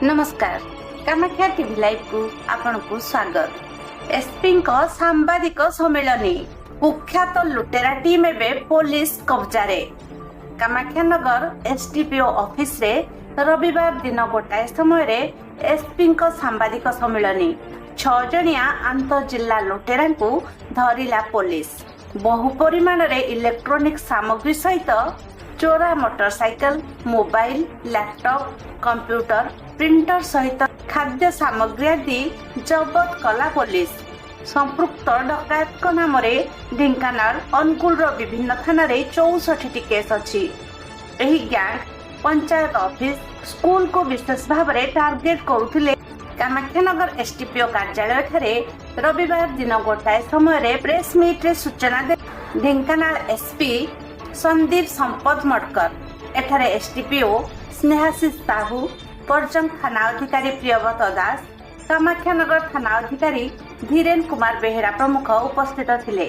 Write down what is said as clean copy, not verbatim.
नमस्कार Kamakhya TV live को आपण को स्वागत। एसपी सांबादिक सम्मेलनी कुख्यात लुटेरा टीम एवं पुलिस कब्जारे। कामाख्या नगर एसडीपीओ ऑफिस रे रविवार दिन गोटाए समय एसपी सांबादिक सम्मेलनी 6 जणिया आंत जिला लुटेरा को धरिला पुलिस। बहु परिमाण रे इलेक्ट्रोनिक सामग्री सहित चोरा motorcycle, mobile, laptop, computer, printer सहित खाद्य सामग्री आदि जबत कला पुलिस। संपृक्त डकायत नाम ढेंकानाल अनुगुल विभिन्न थाना 64 केस अच्छी। एही गैंग पंचायत ऑफिस, स्कूल को विशेष भाव में टार्गेट करुथिले। कामाख्यानगर एसडीपीओ कार्यालय ठारे रविवार दिन गोटाए समय प्रेस मीट रे सूचना दे ढेंकानाल एसपी संदीप संपद मडकर, एठारे एसडीपीओ स्नेहाशीष साहू, पर्जंग थाना अधिकारी प्रियव्रत दास, कामाख्यानगर थाना अधिकारी धीरेन कुमार बेहेरा प्रमुख उपस्थित थिले।